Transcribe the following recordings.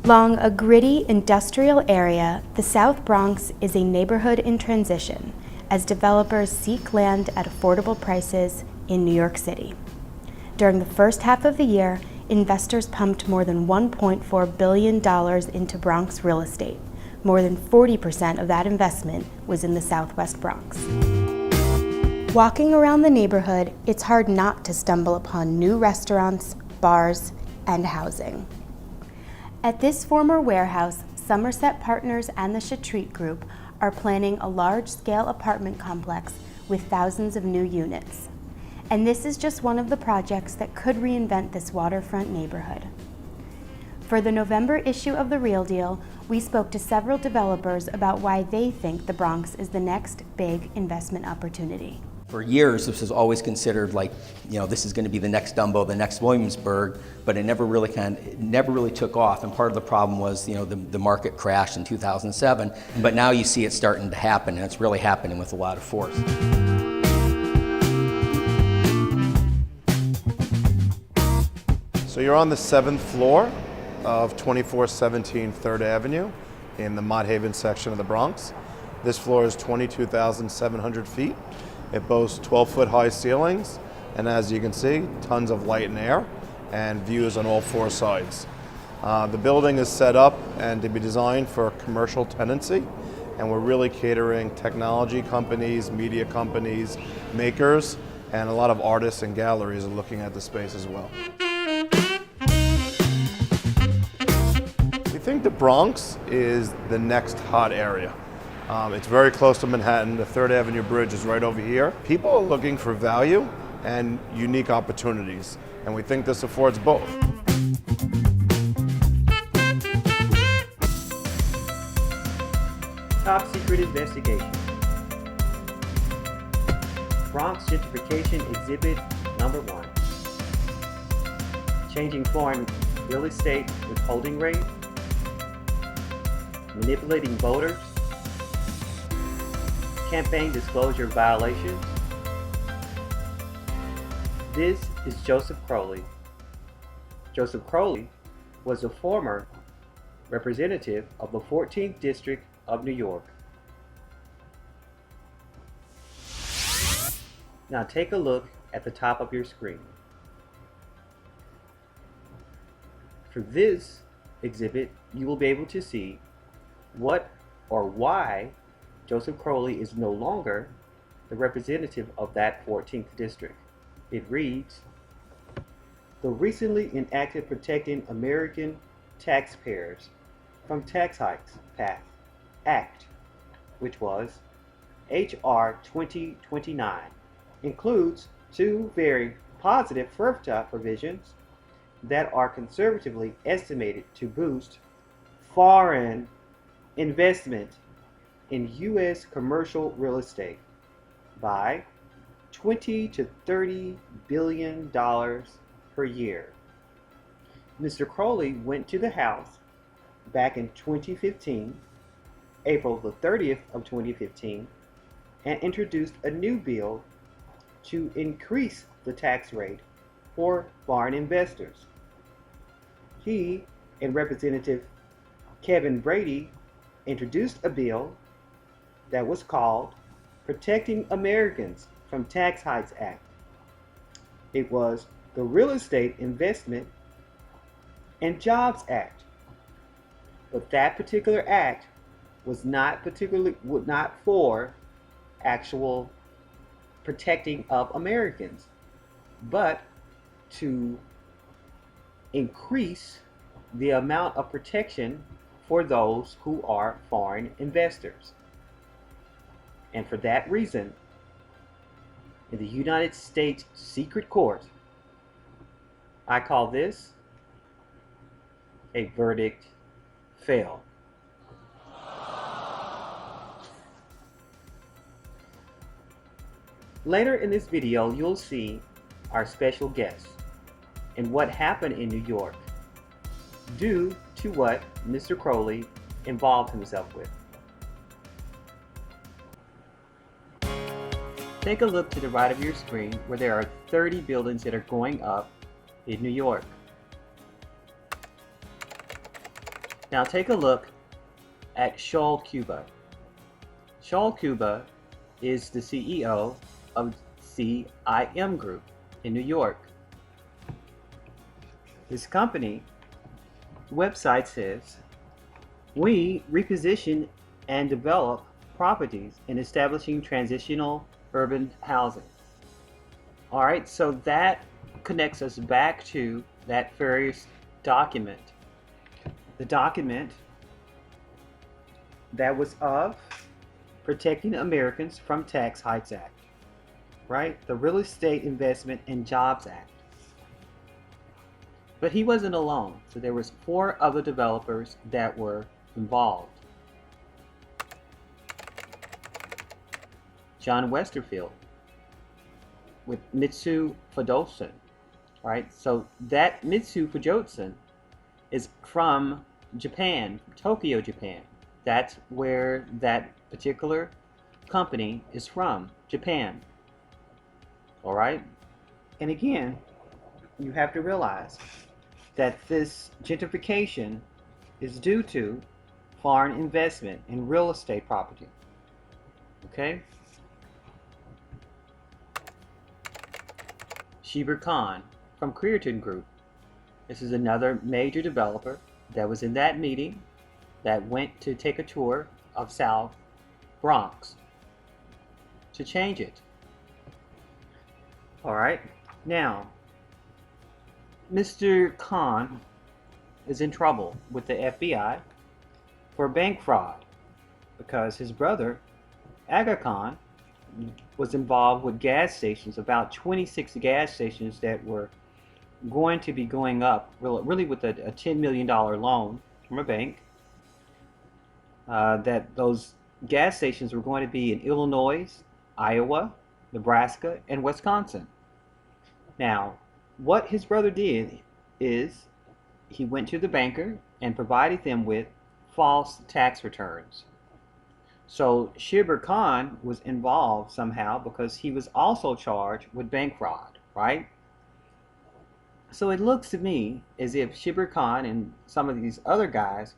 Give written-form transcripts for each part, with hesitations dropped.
Along a gritty industrial area, the South Bronx is a neighborhood in transition as developers seek land at affordable prices in New York City. During the first half of the year, investors pumped more than $1.4 billion into Bronx real estate. More than 40% of that investment was in the Southwest Bronx. Walking around the neighborhood, it's hard not to stumble upon new restaurants, bars, and housing. At this former warehouse, Somerset Partners and the Shatreat Group are planning a large-scale apartment complex with thousands of new units. And this is just one of the projects that could reinvent this waterfront neighborhood. For the November issue of The Real Deal, we spoke to several developers about why they think the Bronx is the next big investment opportunity. For years, this was always considered like, this is going to be the next Dumbo, the next Williamsburg, but it never really took off. And part of the problem was, the market crashed in 2007. But now you see it starting to happen, and it's really happening with a lot of force. So you're on the 7th floor of 2417 3rd Avenue in the Mott Haven section of the Bronx. This floor is 22,700 feet. It boasts 12-foot high ceilings, and as you can see, tons of light and air, and views on all 4 sides. The building is set up and to be designed for commercial tenancy, and we're really catering technology companies, media companies, makers, and a lot of artists and galleries are looking at the space as well. We think the Bronx is the next hot area. It's very close to Manhattan. The 3rd Avenue Bridge is right over here. People are looking for value and unique opportunities, and we think this affords both. Top secret investigation. Bronx Gentrification Exhibit number 1. Changing foreign real estate withholding rate. Manipulating voters. Campaign disclosure violations. This is Joseph Crowley. Joseph Crowley was a former representative of the 14th District of New York. Now take a look at the top of your screen. For this exhibit, you will be able to see what or why Joseph Crowley is no longer the representative of that 14th district. It reads, the recently enacted Protecting American Taxpayers from Tax Hikes Act, which was H.R. 2029, includes 2 very positive FIRPTA provisions that are conservatively estimated to boost foreign investment in U.S. commercial real estate by $20 to $30 billion per year. Mr. Crowley went to the House back in 2015, April the 30th of 2015, and introduced a new bill to increase the tax rate for foreign investors. He and Representative Kevin Brady introduced a bill that was called Protecting Americans from Tax Hikes Act. It was the Real Estate Investment and Jobs Act. But that particular act was not for actual protecting of Americans, but to increase the amount of protection for those who are foreign investors. And for that reason, in the United States Secret Court, I call this a verdict fail. Later in this video, you'll see our special guest and what happened in New York due to what Mr. Crowley involved himself with. Take a look to the right of your screen where there are 30 buildings that are going up in New York. Now take a look at Shaul Cuba. Shaul Cuba is the CEO of CIM Group in New York. His company website says, "We reposition and develop properties in establishing transitional urban housing." All right, so that connects us back to that various document. The document that was of Protecting Americans from Tax Hikes Act, right? The Real Estate Investment and Jobs Act. But he wasn't alone. So there was 4 other developers that were involved. John Westerfield with Mitsu Fudotsun, right? So that Mitsu Fudotsun is from Japan, Tokyo, Japan. That's where that particular company is from, Japan. All right? And again, you have to realize that this gentrification is due to foreign investment in real estate property. Okay? Shibir Khan from Creaton Group. This is another major developer that was in that meeting that went to take a tour of South Bronx to change it. All right. Now, Mr. Khan is in trouble with the FBI for bank fraud because his brother, Aga Khan, was involved with gas stations, about 26 gas stations that were going to be going up, really with a $10 million loan from a bank, that those gas stations were going to be in Illinois, Iowa, Nebraska, and Wisconsin. Now, what his brother did is he went to the banker and provided them with false tax returns. So Shibir Khan was involved somehow because he was also charged with bank fraud, right? So it looks to me as if Shibir Khan and some of these other guys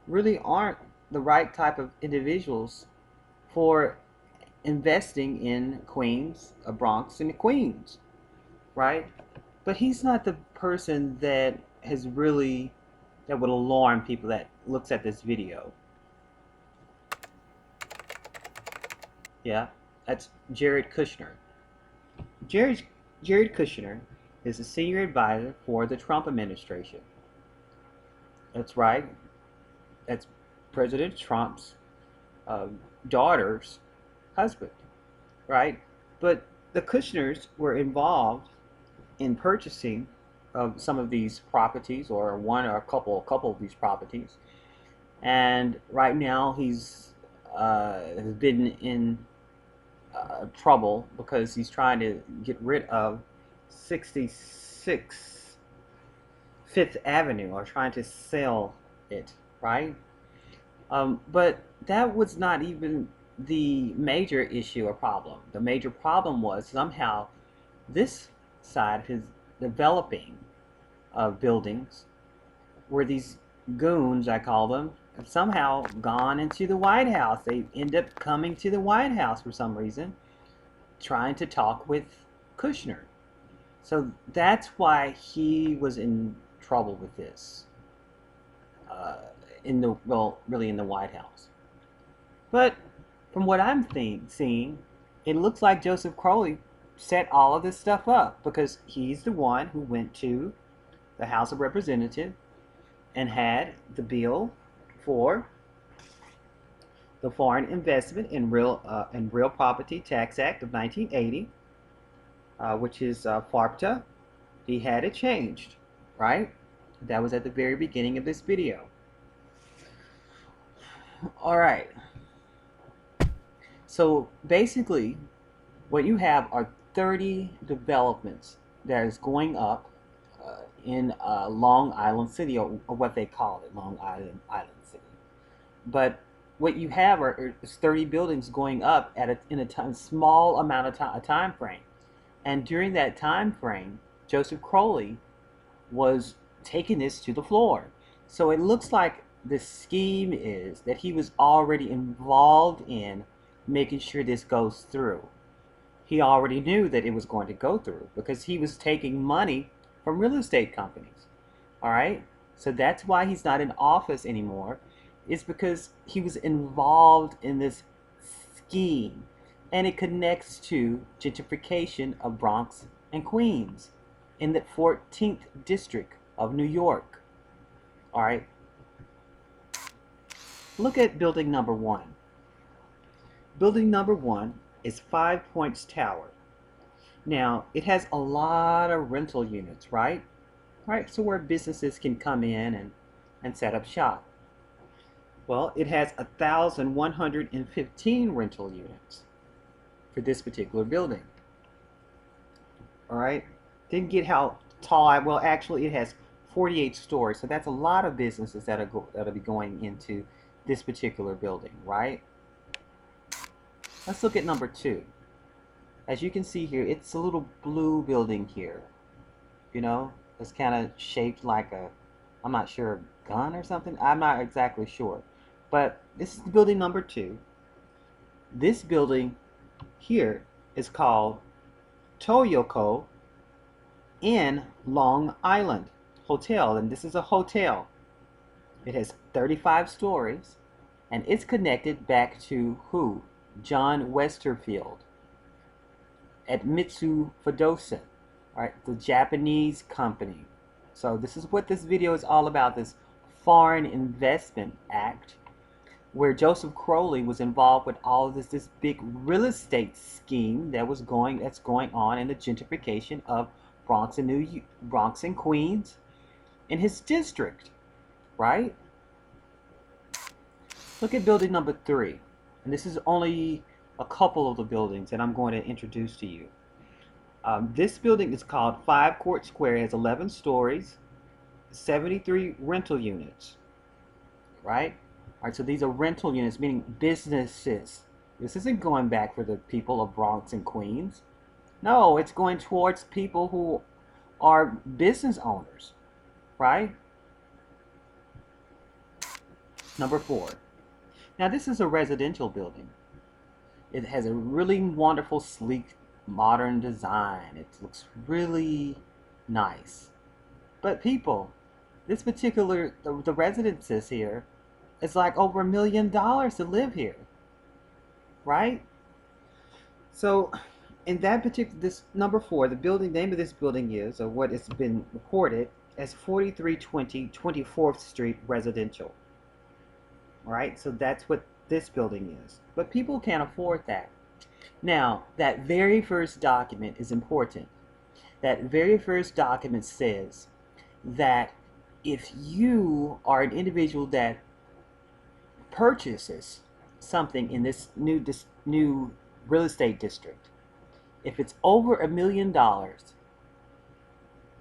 really aren't the right type of individuals for investing in Queens, Bronx and Queens, right? But he's not the person that would alarm people that looks at this video. Yeah, that's Jared Kushner. Jared Kushner is a senior advisor for the Trump administration. That's right. That's President Trump's daughter's husband, right? But the Kushners were involved in purchasing of some of these properties, or one or a couple of these properties, and right now he's has been in trouble because he's trying to get rid of 66 Fifth Avenue, or trying to sell it, right? But that was not even the major issue or problem. The major problem was somehow this side of his developing of buildings where these goons, I call them, have somehow gone into the White House. They end up coming to the White House for some reason, trying to talk with Kushner. So that's why he was in trouble with this, really in the White House. But from what I'm seeing, it looks like Joseph Crowley set all of this stuff up because he's the one who went to the House of Representatives and had the bill for the Foreign Investment in Real Property Tax Act of 1980, which is FIRPTA. He had it changed, right? That was at the very beginning of this video. All right. So basically, what you have are 30 developments that is going up in Long Island City, or what they call it, Long Island City. But what you have is 30 buildings going up in a small amount of time frame. And during that time frame, Joseph Crowley was taking this to the floor. So it looks like the scheme is that he was already involved in making sure this goes through. He already knew that it was going to go through because he was taking money from real estate companies. All right? So that's why he's not in office anymore, is because he was involved in this scheme. And it connects to gentrification of Bronx and Queens in the 14th district of New York. All right? Look at building number 1. Building number 1 is 5 Points Tower. Now, it has a lot of rental units, right? Right, so where businesses can come in and set up shop. Well, it has 1,115 rental units for this particular building. All right, didn't get how tall. Well, actually, it has 48 stories, so that's a lot of businesses that'll be going into this particular building, right? Let's look at number 2. As you can see here, it's a little blue building here. You know, it's kind of shaped like a, I'm not sure, a gun or something. I'm not exactly sure. But this is building number 2. This building here is called Toyoko in Long Island Hotel, and this is a hotel. It has 35 stories, and it's connected back to who? John Westerfield at Mitsu Fudosan, right? The Japanese company. So this is what this video is all about, this Foreign Investment Act, where Joseph Crowley was involved with all of this big real estate scheme that's going on in the gentrification of Bronx and Queens in his district, right? Look at building number 3. And this is only a couple of the buildings that I'm going to introduce to you. This building is called 5 Court Square. It has 11 stories, 73 rental units, right? All right, so these are rental units, meaning businesses. This isn't going back for the people of Bronx and Queens. No, it's going towards people who are business owners, right? Number 4. Now this is a residential building. It has a really wonderful, sleek, modern design. It looks really nice. But people, this particular, the residences here, it's like over $1 million to live here, right? So in that particular, this number 4, the building name of this building is, or what it's been recorded as 4320 24th Street Residential. All right, so that's what this building is. But people can't afford that. Now, that very first document is important. That very first document says that if you are an individual that purchases something in this new real estate district, if it's over $1 million,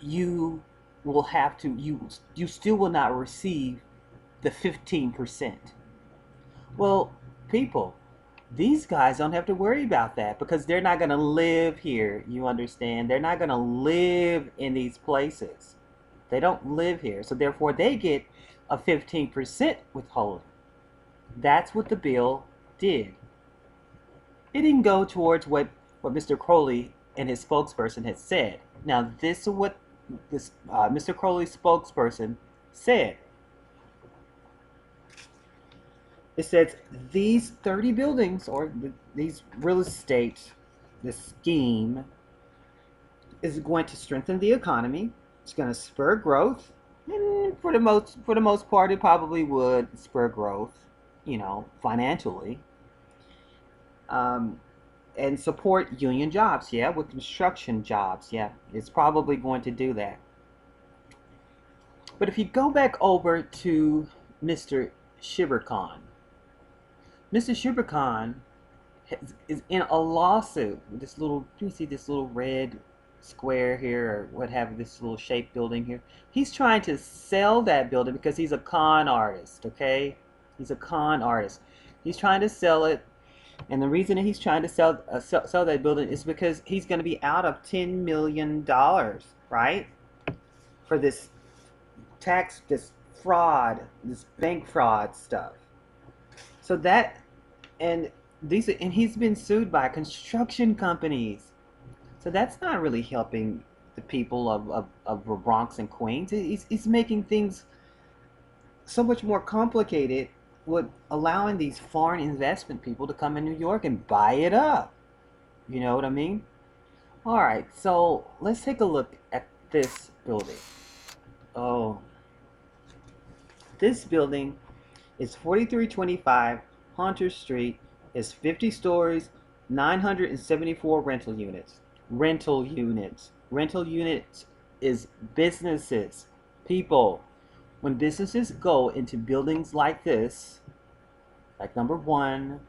you will have to, you still will not receive the 15%. Well, people, these guys don't have to worry about that because they're not going to live here, you understand? They're not going to live in these places. They don't live here, so therefore they get a 15% withholding. That's what the bill did. It didn't go towards what Mr. Crowley and his spokesperson had said. Now, this is what this Mr. Crowley's spokesperson said. It says these 30 buildings, or these real estate, this scheme, is going to strengthen the economy. It's going to spur growth, and for the most part, it probably would spur growth, you know, financially, and support union jobs. Yeah, with construction jobs. Yeah, it's probably going to do that. But if you go back over to Mr. Shiberkhan. Mr. Shiberkhan is in a lawsuit with this little, you see this little red square here, or what have you, this little shaped building here. He's trying to sell that building because he's a con artist, okay? He's a con artist. He's trying to sell it, and the reason that he's trying to sell that building is because he's going to be out of $10 million, right? For this fraud, this bank fraud stuff. So that, and and he's been sued by construction companies. So that's not really helping the people of Bronx and Queens. He's making things so much more complicated with allowing these foreign investment people to come in New York and buy it up. You know what I mean? All right, so let's take a look at this building. Oh, this building is 4325 Hunter Street. Is 50 stories, 974 rental units. Rental units. Rental units is businesses, people. When businesses go into buildings like this, like number 1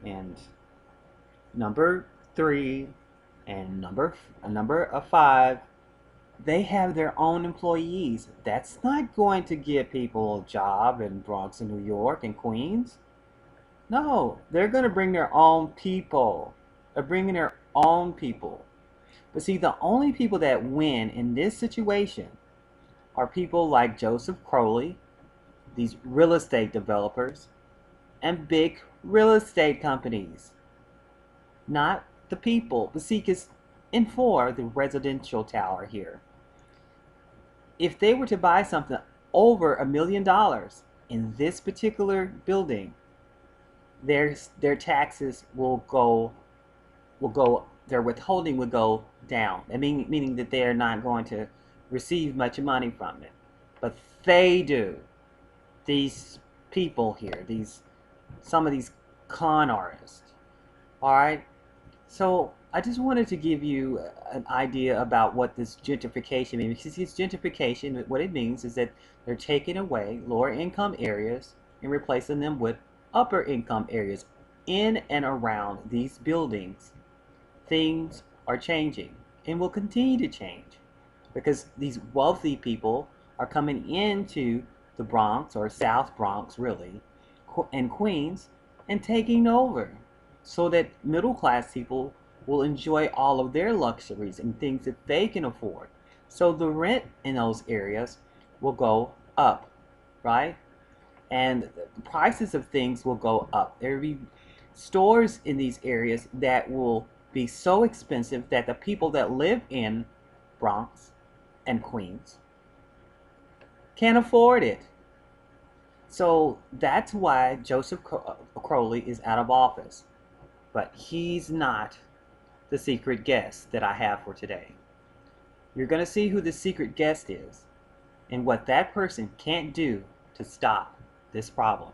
and number 3 and number 5, they have their own employees. That's not going to give people a job in Bronx and New York and Queens. No, they're going to bring their own people. They're bringing their own people. But see, the only people that win in this situation are people like Joseph Crowley, these real estate developers, and big real estate companies. Not the people. But see, because the residential tower here, if they were to buy something over $1 million in this particular building, their taxes will go, their withholding would go down. Meaning that they are not going to receive much money from it. But they do. These people here, some of these con artists. Alright? So I just wanted to give you an idea about what this gentrification means. Because this gentrification, what it means is that they're taking away lower income areas and replacing them with upper income areas. In and around these buildings, things are changing and will continue to change because these wealthy people are coming into the Bronx, or South Bronx really, and Queens, and taking over so that middle class people will enjoy all of their luxuries and things that they can afford. So the rent in those areas will go up, right? And the prices of things will go up. There will be stores in these areas that will be so expensive that the people that live in Bronx and Queens can't afford it. So that's why Joseph Crowley is out of office. But he's not the secret guest that I have for today. You're going to see who the secret guest is and what that person can't do to stop this problem.